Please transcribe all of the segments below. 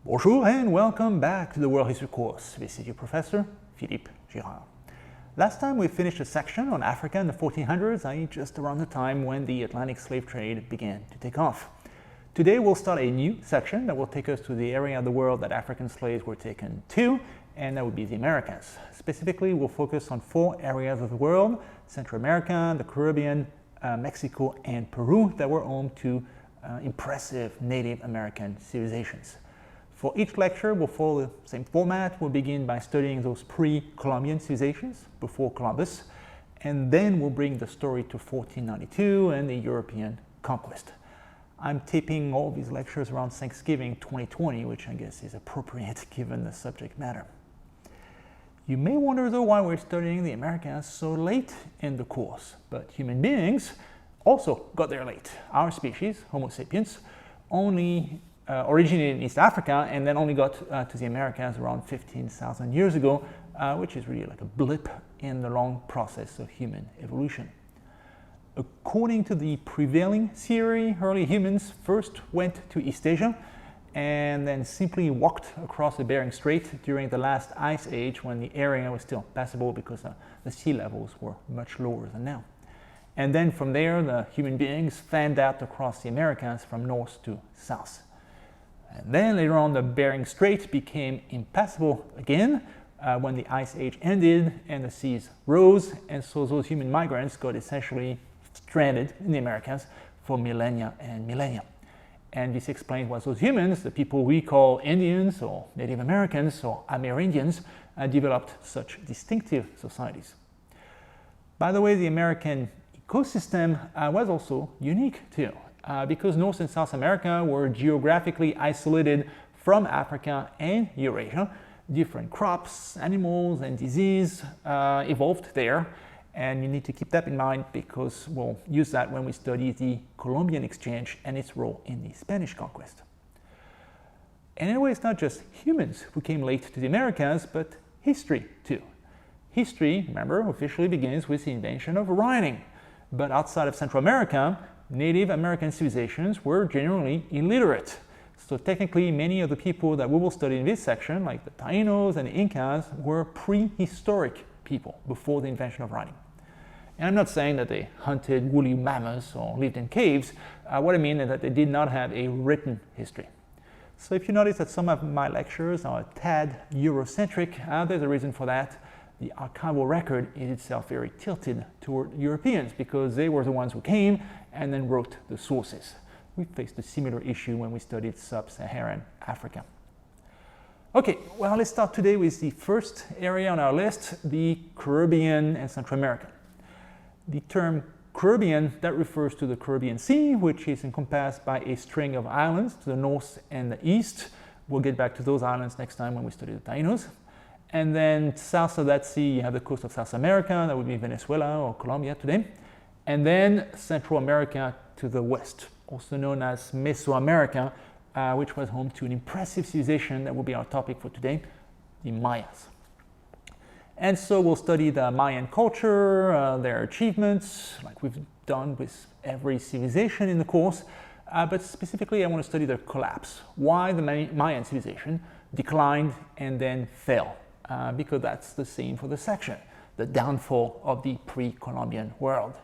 Bonjour and welcome back to the World History course. This is your professor, Philippe Girard. Last time we finished a section on Africa in the 1400s, i.e. just around the time when the Atlantic slave trade began to take off. Today we'll start a new section that will take us to the area of the world that African slaves were taken to, and that would be the Americas. Specifically, we'll focus on 4 areas of the world: Central America, the Caribbean, Mexico, and Peru, that were home to impressive Native American civilizations. For each lecture, we'll follow the same format. We'll begin by studying those pre-Columbian civilizations before Columbus, and then we'll bring the story to 1492 and the European conquest. I'm taping all these lectures around Thanksgiving 2020, which I guess is appropriate given the subject matter. You may wonder though why we're studying the Americas so late in the course, but human beings also got there late. Our species, Homo sapiens, only originated in East Africa and then only got to the Americas around 15,000 years ago, which is really like a blip in the long process of human evolution. According to the prevailing theory, early humans first went to East Asia and then simply walked across the Bering Strait during the last ice age, when the area was still passable because the sea levels were much lower than now. And then from there, the human beings fanned out across the Americas from north to south. And then later on, the Bering Strait became impassable again when the ice age ended and the seas rose, and so those human migrants got essentially stranded in the Americas for millennia and millennia. And this explains why those humans, the people we call Indians or Native Americans or Amerindians, developed such distinctive societies. By the way, the American ecosystem was also unique too, because North and South America were geographically isolated from Africa and Eurasia. Different crops, animals, and disease evolved there, and you need to keep that in mind because we'll use that when we study the Columbian exchange and its role in the Spanish conquest. And anyway, it's not just humans who came late to the Americas, but history too. History, remember, officially begins with the invention of writing. But outside of Central America, Native American civilizations were generally illiterate. So technically, many of the people that we will study in this section, like the Taínos and the Incas, were prehistoric people before the invention of writing. And I'm not saying that they hunted woolly mammoths or lived in caves. What I mean is that they did not have a written history. So if you notice that some of my lectures are a tad Eurocentric, there's a reason for that. The archival record is itself very tilted toward Europeans because they were the ones who came and then wrote the sources. We faced a similar issue when we studied sub-Saharan Africa. Okay, well, let's start today with the first area on our list, the Caribbean and Central America. The term Caribbean, that refers to the Caribbean Sea, which is encompassed by a string of islands to the north and the east. We'll get back to those islands next time when we study the Taínos. And then south of that sea, you have the coast of South America, that would be Venezuela or Colombia today. And then Central America to the west, also known as Mesoamerica, which was home to an impressive civilization that will be our topic for today, the Mayas. And so we'll study the Mayan culture, their achievements, like we've done with every civilization in the course, but specifically I want to study their collapse, why the Mayan civilization declined and then fell, because that's the same for the section, the downfall of the pre-Columbian world.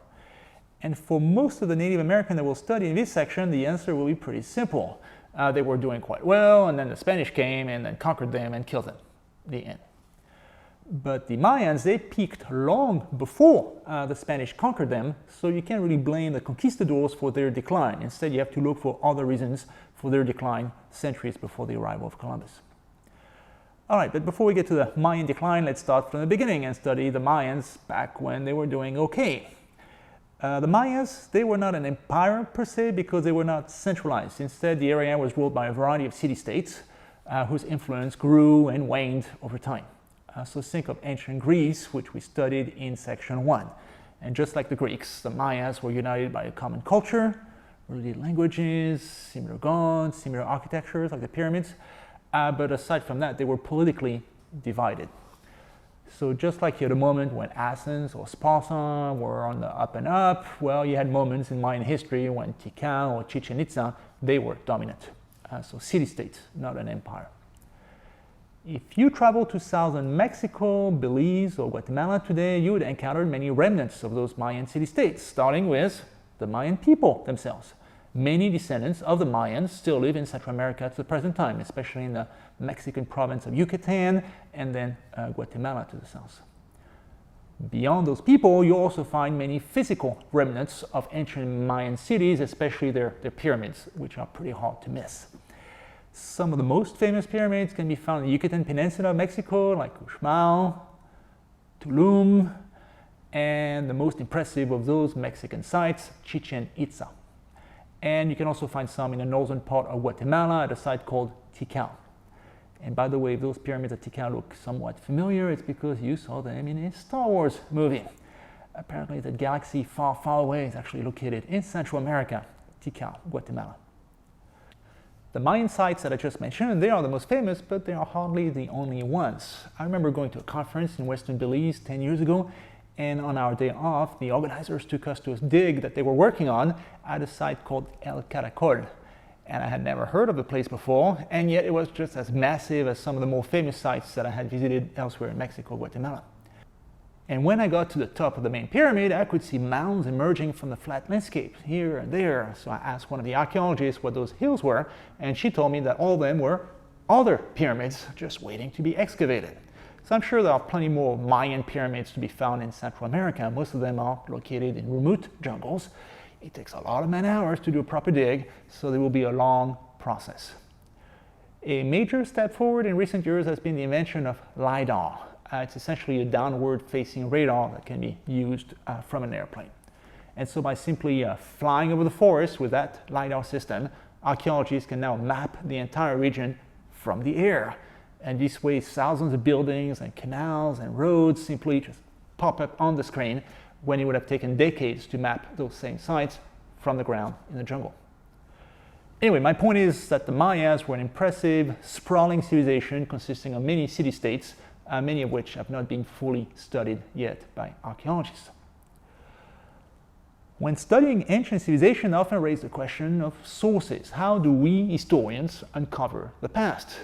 And for most of the Native American that we'll study in this section, the answer will be pretty simple. They were doing quite well, and then the Spanish came and then conquered them and killed them. The end. But the Mayans, they peaked long before the Spanish conquered them, so you can't really blame the conquistadors for their decline. Instead, you have to look for other reasons for their decline centuries before the arrival of Columbus. All right, but before we get to the Mayan decline, let's start from the beginning and study the Mayans back when they were doing okay. The Mayas, they were not an empire per se because they were not centralized. Instead, the area was ruled by a variety of city-states whose influence grew and waned over time. So think of ancient Greece, which we studied in section 1. And just like the Greeks, the Mayas were united by a common culture, related languages, similar gods, similar architectures like the pyramids. But aside from that, they were politically divided. So just like you had a moment when Athens or Sparta were on the up and up, well, you had moments in Mayan history when Tikal or Chichen Itza, they were dominant. so city-states, not an empire. If you travel to southern Mexico, Belize, or Guatemala today, you would encounter many remnants of those Mayan city-states, starting with the Mayan people themselves. Many descendants of the Mayans still live in Central America to the present time, especially in the Mexican province of Yucatan and then Guatemala to the south. Beyond those people, you also find many physical remnants of ancient Mayan cities, especially their pyramids, which are pretty hard to miss. Some of the most famous pyramids can be found in the Yucatan Peninsula of Mexico, like Uxmal, Tulum, and the most impressive of those Mexican sites, Chichen Itza. And you can also find some in the northern part of Guatemala at a site called Tikal. And by the way, if those pyramids at Tikal look somewhat familiar, it's because you saw them in a Star Wars movie. Apparently, that galaxy far, far away is actually located in Central America, Tikal, Guatemala. The Mayan sites that I just mentioned, they are the most famous, but they are hardly the only ones. I remember going to a conference in western Belize 10 years ago, and on our day off, the organizers took us to a dig that they were working on at a site called El Caracol. And I had never heard of the place before, and yet it was just as massive as some of the more famous sites that I had visited elsewhere in Mexico, Guatemala. And when I got to the top of the main pyramid, I could see mounds emerging from the flat landscape here and there. So I asked one of the archaeologists what those hills were, and she told me that all of them were other pyramids just waiting to be excavated. So I'm sure there are plenty more Mayan pyramids to be found in Central America. Most of them are located in remote jungles. It takes a lot of man-hours to do a proper dig, so there will be a long process. A major step forward in recent years has been the invention of LiDAR. It's essentially a downward-facing radar that can be used from an airplane. And so by simply flying over the forest with that LiDAR system, archaeologists can now map the entire region from the air. And this way, thousands of buildings and canals and roads simply just pop up on the screen when it would have taken decades to map those same sites from the ground in the jungle. Anyway, my point is that the Mayas were an impressive, sprawling civilization consisting of many city-states, many of which have not been fully studied yet by archaeologists. When studying ancient civilization, I often raise the question of sources. How do we historians uncover the past?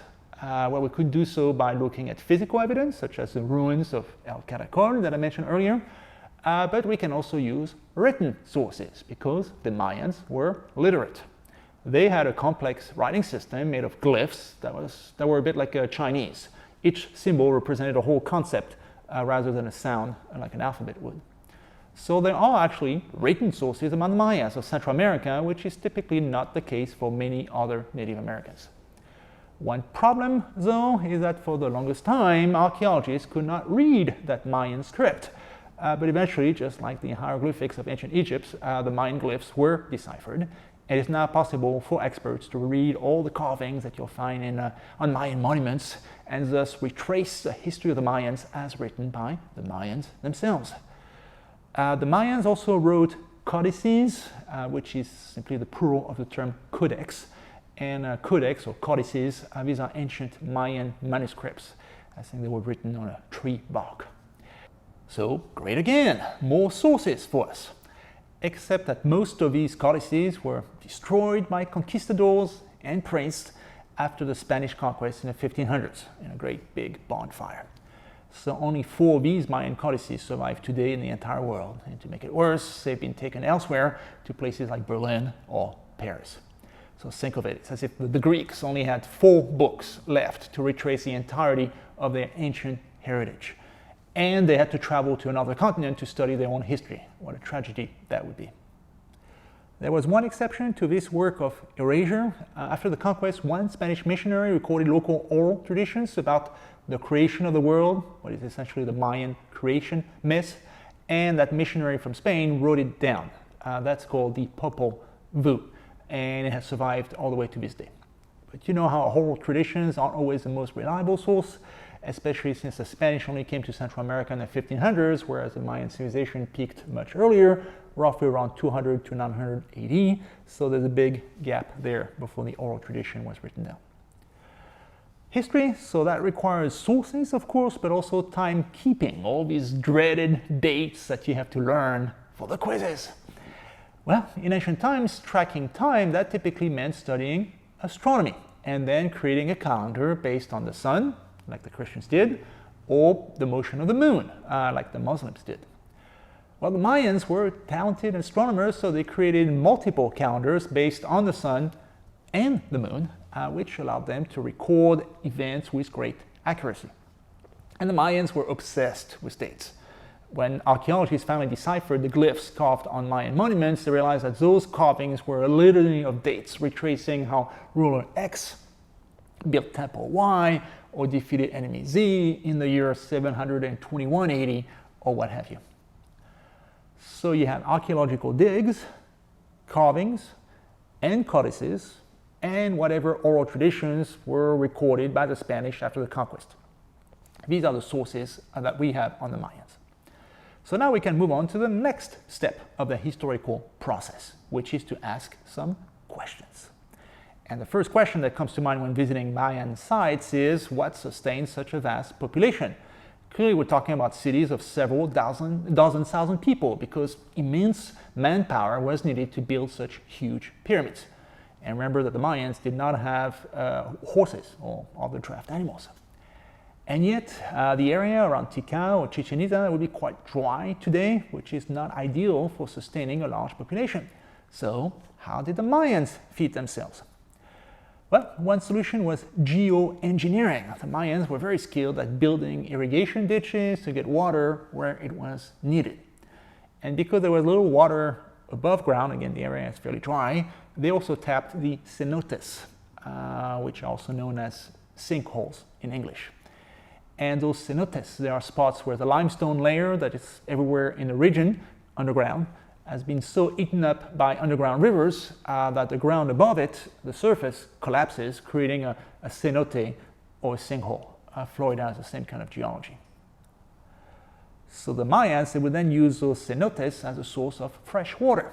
Well, we could do so by looking at physical evidence, such as the ruins of El Caracol that I mentioned earlier, but we can also use written sources because the Mayans were literate. They had a complex writing system made of glyphs that were a bit like Chinese. Each symbol represented a whole concept rather than a sound like an alphabet would. So there are actually written sources among the Mayas of Central America, which is typically not the case for many other Native Americans. One problem, though, is that for the longest time, archaeologists could not read that Mayan script. But eventually, just like the hieroglyphics of ancient Egypt, the Mayan glyphs were deciphered. And it's now possible for experts to read all the carvings that you'll find on Mayan monuments and thus retrace the history of the Mayans as written by the Mayans themselves. The Mayans also wrote codices, which is simply the plural of the term codex. And codex or codices, these are ancient Mayan manuscripts. I think they were written on a tree bark. So, great again, more sources for us. Except that most of these codices were destroyed by conquistadors and princes after the Spanish conquest in the 1500s in a great big bonfire. So only 4 of these Mayan codices survive today in the entire world. And to make it worse, they've been taken elsewhere to places like Berlin or Paris. So think of it, it's as if the Greeks only had 4 books left to retrace the entirety of their ancient heritage. And they had to travel to another continent to study their own history. What a tragedy that would be. There was one exception to this work of erasure. After the conquest, one Spanish missionary recorded local oral traditions about the creation of the world, what is essentially the Mayan creation myth, and that missionary from Spain wrote it down. That's called the Popol Vuh, and it has survived all the way to this day. But you know how oral traditions aren't always the most reliable source, especially since the Spanish only came to Central America in the 1500s, whereas the Mayan civilization peaked much earlier, roughly around 200 to 900 AD, so there's a big gap there before the oral tradition was written down. History, so that requires sources, of course, but also timekeeping, all these dreaded dates that you have to learn for the quizzes. Well, in ancient times, tracking time, that typically meant studying astronomy, and then creating a calendar based on the sun, like the Christians did, or the motion of the moon, like the Muslims did. Well, the Mayans were talented astronomers, so they created multiple calendars based on the sun and the moon, which allowed them to record events with great accuracy. And the Mayans were obsessed with dates. When archaeologists finally deciphered the glyphs carved on Mayan monuments, they realized that those carvings were a litany of dates, retracing how ruler X built Temple Y or defeated enemy Z in the year 721 AD, or what have you. So you have archaeological digs, carvings, and codices, and whatever oral traditions were recorded by the Spanish after the conquest. These are the sources that we have on the Mayans. So now we can move on to the next step of the historical process, which is to ask some questions. And the first question that comes to mind when visiting Mayan sites is, what sustains such a vast population? Clearly, we're talking about cities of several dozen thousand people, because immense manpower was needed to build such huge pyramids. And remember that the Mayans did not have horses or other draft animals. And yet, the area around Tikal or Chichen Itza would be quite dry today, which is not ideal for sustaining a large population. So, how did the Mayans feed themselves? Well, one solution was geoengineering. The Mayans were very skilled at building irrigation ditches to get water where it was needed. And because there was little water above ground, again, the area is fairly dry, they also tapped the cenotes, which are also known as sinkholes in English. And those cenotes, they are spots where the limestone layer that is everywhere in the region, underground, has been so eaten up by underground rivers that the ground above it, the surface, collapses, creating a cenote or a sinkhole. Florida has the same kind of geology. So the Mayans, they would then use those cenotes as a source of fresh water.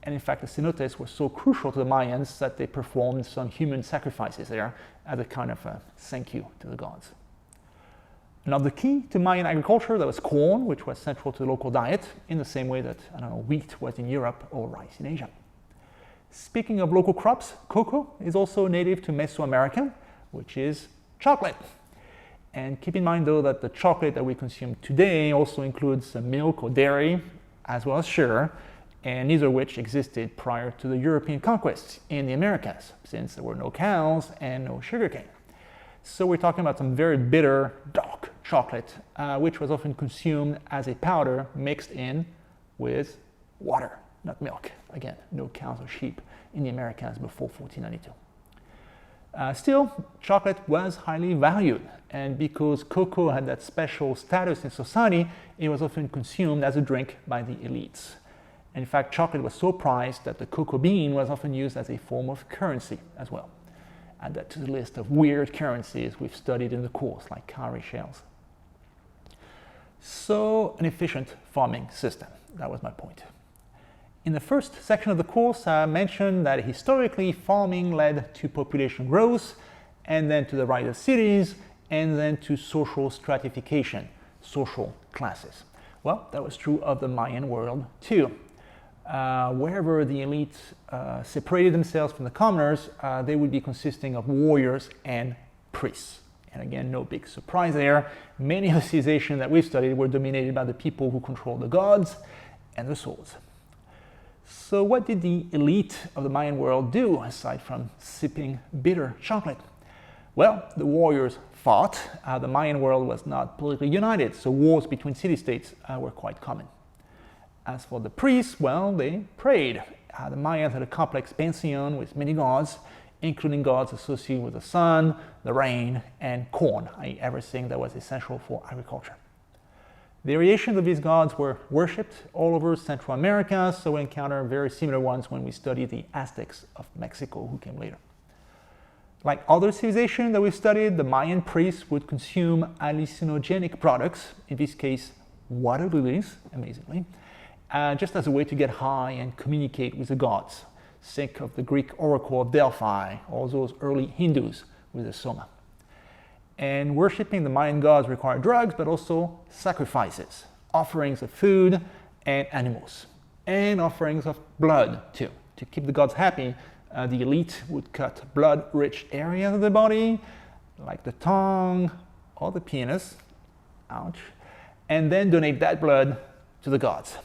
And in fact, the cenotes were so crucial to the Mayans that they performed some human sacrifices there as a kind of a thank you to the gods. Another key to Mayan agriculture, that was corn, which was central to the local diet, in the same way that, wheat was in Europe or rice in Asia. Speaking of local crops, cocoa is also native to Mesoamerica, which is chocolate. And keep in mind, though, that the chocolate that we consume today also includes milk or dairy, as well as sugar, and neither of which existed prior to the European conquest in the Americas, since there were no cows and no sugarcane. So we're talking about some very bitter, dark chocolate, which was often consumed as a powder mixed in with water, not milk. Again, no cows or sheep in the Americas before 1492. Still, chocolate was highly valued, and because cocoa had that special status in society, it was often consumed as a drink by the elites. In fact, chocolate was so prized that the cocoa bean was often used as a form of currency as well. Add that to the list of weird currencies we've studied in the course, like cowrie shells. So, an efficient farming system. That was my point. In the first section of the course, I mentioned that historically farming led to population growth, and then to the rise of cities, and then to social stratification, social classes. Well, that was true of the Mayan world too. Wherever the elite separated themselves from the commoners, they would be consisting of warriors and priests. And again, no big surprise there. Many of the civilizations that we've studied were dominated by the people who controlled the gods and the swords. So what did the elite of the Mayan world do, aside from sipping bitter chocolate? Well, the warriors fought. The Mayan world was not politically united, so wars between city-states were quite common. As for the priests, well, they prayed. The Mayans had a complex pantheon with many gods, including gods associated with the sun, the rain, and corn, i.e. everything that was essential for agriculture. Variations of these gods were worshipped all over Central America, so we encounter very similar ones when we study the Aztecs of Mexico, who came later. Like other civilizations that we've studied, the Mayan priests would consume hallucinogenic products, in this case, water lilies, amazingly, just as a way to get high and communicate with the gods. Think of the Greek oracle of Delphi, or those early Hindus with the Soma. And worshipping the Mayan gods required drugs, but also sacrifices, offerings of food and animals, and offerings of blood too. To keep the gods happy, The elite would cut blood-rich areas of the body, like the tongue or the penis, ouch, and then donate that blood to the gods.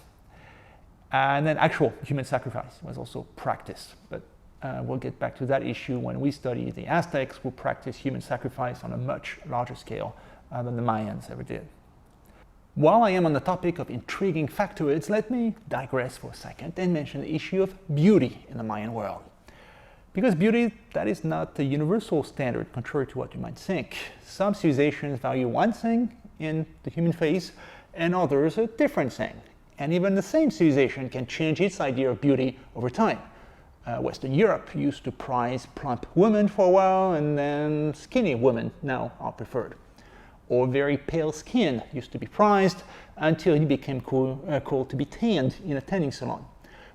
And then actual human sacrifice was also practiced, but we'll get back to that issue when we study the Aztecs, who practiced human sacrifice on a much larger scale than the Mayans ever did. While I am on the topic of intriguing factoids, let me digress for a second and mention the issue of beauty in the Mayan world. Because beauty, that is not a universal standard, contrary to what you might think. Some civilizations value one thing in the human face, and others a different thing. And even the same civilization can change its idea of beauty over time. Western Europe used to prize plump women for a while, and then skinny women now are preferred. Or very pale skin used to be prized until it became cool to be tanned in a tanning salon.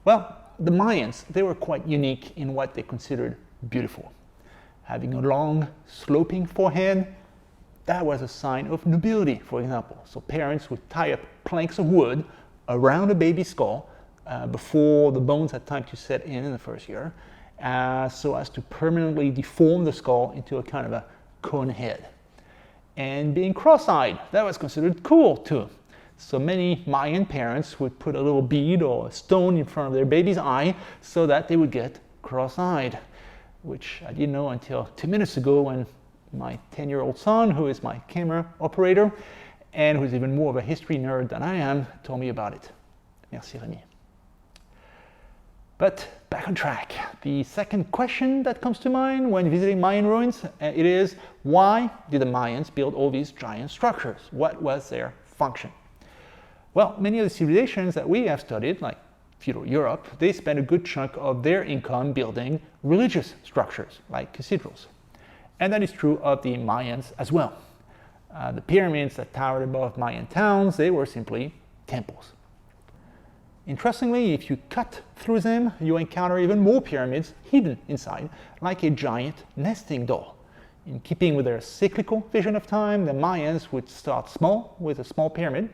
Well, the Mayans, they were quite unique in what they considered beautiful. Having a long, sloping forehead, that was a sign of nobility, for example. So parents would tie up planks of wood around a baby's skull before the bones had time to set in the first year, so as to permanently deform the skull into a kind of a cone head. And being cross-eyed, that was considered cool too. So many Mayan parents would put a little bead or a stone in front of their baby's eye so that they would get cross-eyed, which I didn't know until 2 minutes ago when my 10-year-old son, who is my camera operator and who's even more of a history nerd than I am, told me about it. Merci, Rémi. But back on track. The second question that comes to mind when visiting Mayan ruins, it is, why did the Mayans build all these giant structures? What was their function? Well, many of the civilizations that we have studied, like feudal Europe, they spent a good chunk of their income building religious structures, like cathedrals. And that is true of the Mayans as well. The pyramids that towered above Mayan towns, they were simply temples. Interestingly, if you cut through them, you encounter even more pyramids hidden inside, like a giant nesting doll. In keeping with their cyclical vision of time, the Mayans would start small with a small pyramid,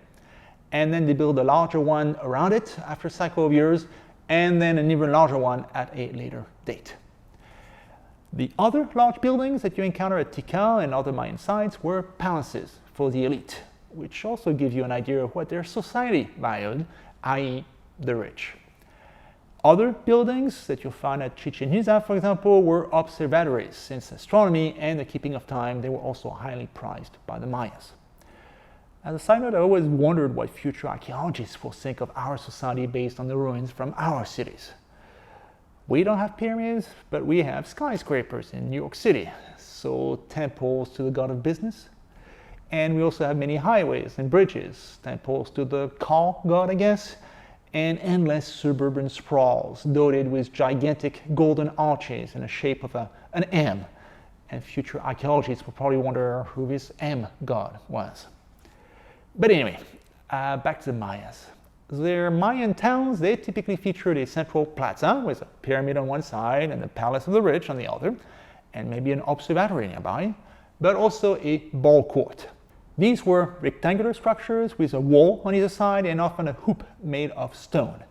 and then they build a larger one around it after a cycle of years, and then an even larger one at a later date. The other large buildings that you encounter at Tikal and other Mayan sites were palaces for the elite, which also give you an idea of what their society valued, i.e. the rich. Other buildings that you'll find at Chichen Itza, for example, were observatories, since astronomy and the keeping of time, they were also highly prized by the Mayas. As a side note, I always wondered what future archaeologists will think of our society based on the ruins from our cities. We don't have pyramids, but we have skyscrapers in New York City, so temples to the god of business. And we also have many highways and bridges, temples to the car god, I guess, and endless suburban sprawls dotted with gigantic golden arches in the shape of an M. And future archaeologists will probably wonder who this M god was. But anyway, back to the Mayas. Their Mayan towns, they typically featured a central plaza with a pyramid on one side and the palace of the rich on the other, and maybe an observatory nearby, but also a ball court. These were rectangular structures with a wall on either side and often a hoop made of stone.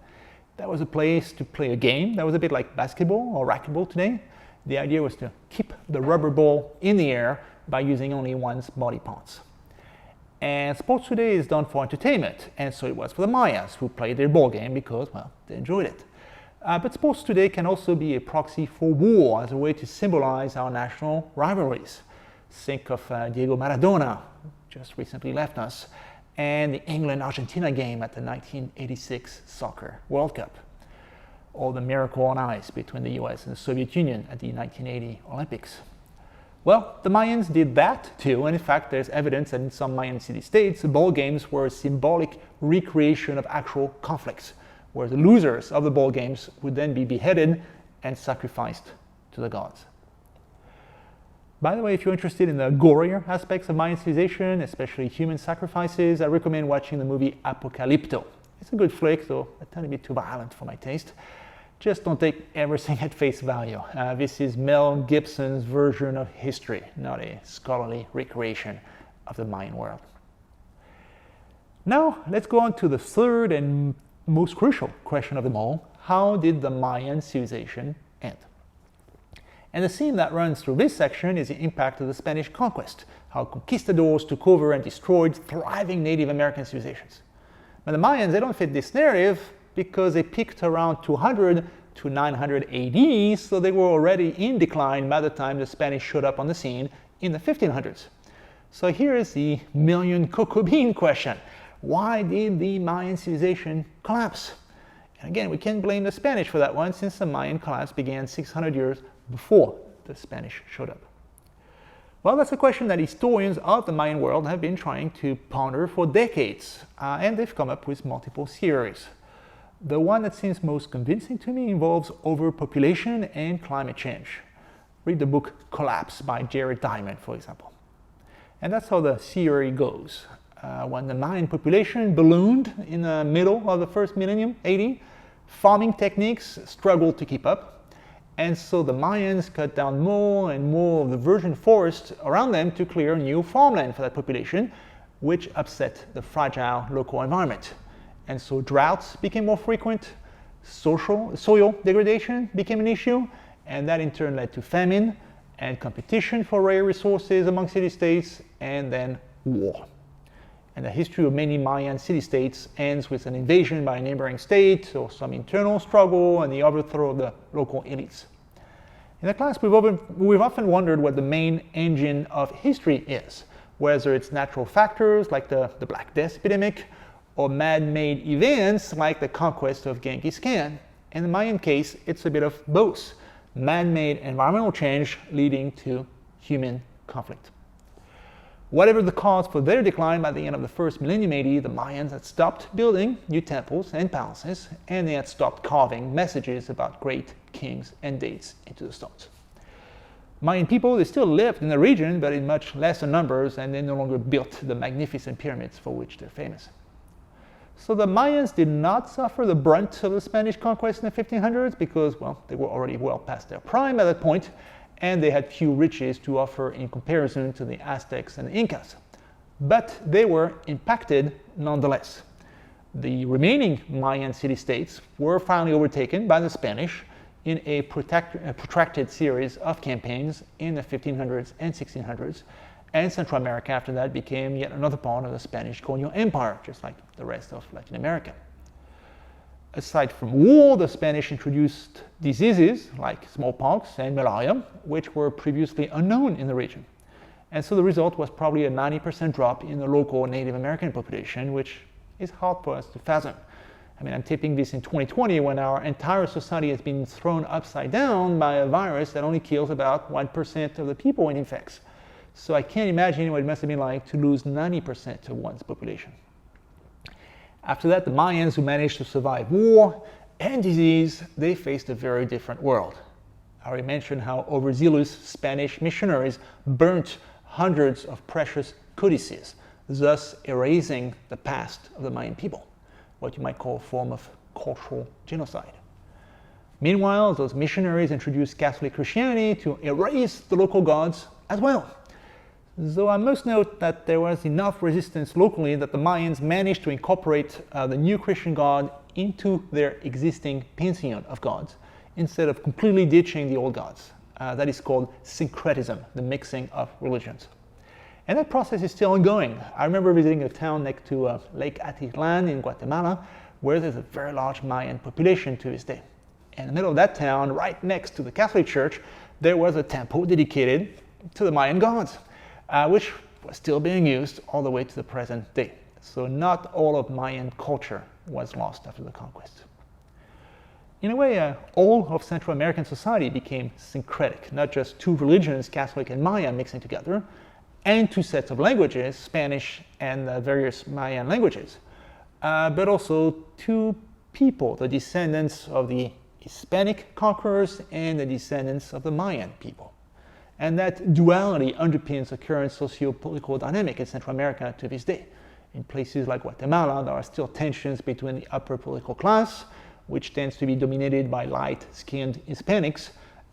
That was a place to play a game that was a bit like basketball or racquetball today. The idea was to keep the rubber ball in the air by using only one's body parts. And sports today is done for entertainment, and so it was for the Mayas, who played their ball game because, well, they enjoyed it. But sports today can also be a proxy for war as a way to symbolize our national rivalries. Think of Diego Maradona, who just recently left us, and the England-Argentina game at the 1986 Soccer World Cup, or the miracle on ice between the US and the Soviet Union at the 1980 Olympics. Well, the Mayans did that too, and in fact there's evidence that in some Mayan city-states, ball games were a symbolic recreation of actual conflicts, where the losers of the ball games would then be beheaded and sacrificed to the gods. By the way, if you're interested in the gorier aspects of Mayan civilization, especially human sacrifices, I recommend watching the movie Apocalypto. It's a good flick, though a tiny bit too violent for my taste. Just don't take everything at face value. This is Mel Gibson's version of history, not a scholarly recreation of the Mayan world. Now, let's go on to the third and most crucial question of them all. How did the Mayan civilization end? And the theme that runs through this section is the impact of the Spanish conquest, how conquistadors took over and destroyed thriving Native American civilizations. But the Mayans, they don't fit this narrative because they peaked around 200 to 900 AD, so they were already in decline by the time the Spanish showed up on the scene in the 1500s. So here is the million cocoa bean question. Why did the Mayan civilization collapse? And again, we can't blame the Spanish for that one, since the Mayan collapse began 600 years before the Spanish showed up. Well, that's a question that historians of the Mayan world have been trying to ponder for decades, and they've come up with multiple theories. The one that seems most convincing to me involves overpopulation and climate change. Read the book Collapse by Jared Diamond, for example. And that's how the theory goes. When the Mayan population ballooned in the middle of the first millennium, AD, farming techniques struggled to keep up. And so the Mayans cut down more and more of the virgin forest around them to clear new farmland for that population, which upset the fragile local environment. And so droughts became more frequent, soil degradation became an issue, and that in turn led to famine and competition for rare resources among city-states, and then war. And the history of many Mayan city-states ends with an invasion by a neighboring state or some internal struggle and the overthrow of the local elites. In the class, we've often wondered what the main engine of history is, whether it's natural factors like the Black Death epidemic, or man-made events like the conquest of Genghis Khan. In the Mayan case, it's a bit of both. Man-made environmental change leading to human conflict. Whatever the cause for their decline, by the end of the first millennium AD, the Mayans had stopped building new temples and palaces, and they had stopped carving messages about great kings and dates into the stones. Mayan people, they still lived in the region, but in much lesser numbers, and they no longer built the magnificent pyramids for which they're famous. So the Mayans did not suffer the brunt of the Spanish conquest in the 1500s because, well, they were already well past their prime at that point, and they had few riches to offer in comparison to the Aztecs and the Incas. But they were impacted nonetheless. The remaining Mayan city-states were finally overtaken by the Spanish in a protracted series of campaigns in the 1500s and 1600s, and Central America after that became yet another part of the Spanish colonial empire, just like the rest of Latin America. Aside from war, the Spanish introduced diseases like smallpox and malaria, which were previously unknown in the region. And so the result was probably a 90% drop in the local Native American population, which is hard for us to fathom. I mean, I'm taping this in 2020 when our entire society has been thrown upside down by a virus that only kills about 1% of the people it infects. So I can't imagine what it must have been like to lose 90% of one's population. After that, the Mayans who managed to survive war and disease, they faced a very different world. I already mentioned how overzealous Spanish missionaries burnt hundreds of precious codices, thus erasing the past of the Mayan people, what you might call a form of cultural genocide. Meanwhile, those missionaries introduced Catholic Christianity to erase the local gods as well. Though I must note that there was enough resistance locally that the Mayans managed to incorporate the new Christian god into their existing pantheon of gods, instead of completely ditching the old gods. That is called syncretism, the mixing of religions. And that process is still ongoing. I remember visiting a town next to Lake Atitlan in Guatemala, where there's a very large Mayan population to this day. In the middle of that town, right next to the Catholic Church, there was a temple dedicated to the Mayan gods, which was still being used all the way to the present day. So not all of Mayan culture was lost after the conquest. In a way, all of Central American society became syncretic, not just two religions, Catholic and Maya, mixing together, and two sets of languages, Spanish and various Mayan languages, but also two people, the descendants of the Hispanic conquerors and the descendants of the Mayan people. And that duality underpins the current socio-political dynamic in Central America to this day. In places like Guatemala, there are still tensions between the upper political class, which tends to be dominated by light-skinned Hispanics,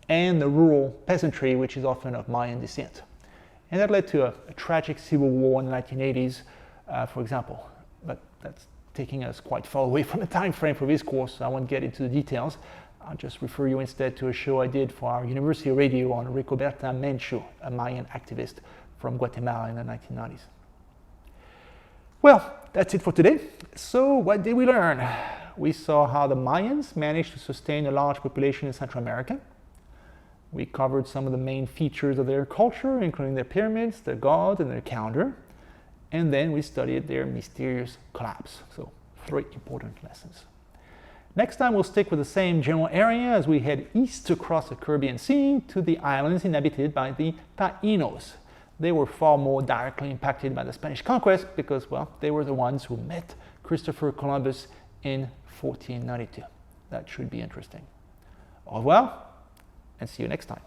and the rural peasantry, which is often of Mayan descent. And that led to a tragic civil war in the 1980s, for example. But that's taking us quite far away from the time frame for this course, so I won't get into the details. I'll just refer you instead to a show I did for our university radio on Ricoberta Menchu, a Mayan activist from Guatemala in the 1990s. Well, that's it for today. So what did we learn? We saw how the Mayans managed to sustain a large population in Central America. We covered some of the main features of their culture, including their pyramids, their gods, and their calendar. And then we studied their mysterious collapse. So 3 important lessons. Next time we'll stick with the same general area as we head east across the Caribbean Sea to the islands inhabited by the Taínos. They were far more directly impacted by the Spanish conquest because, well, they were the ones who met Christopher Columbus in 1492. That should be interesting. Au revoir, and see you next time.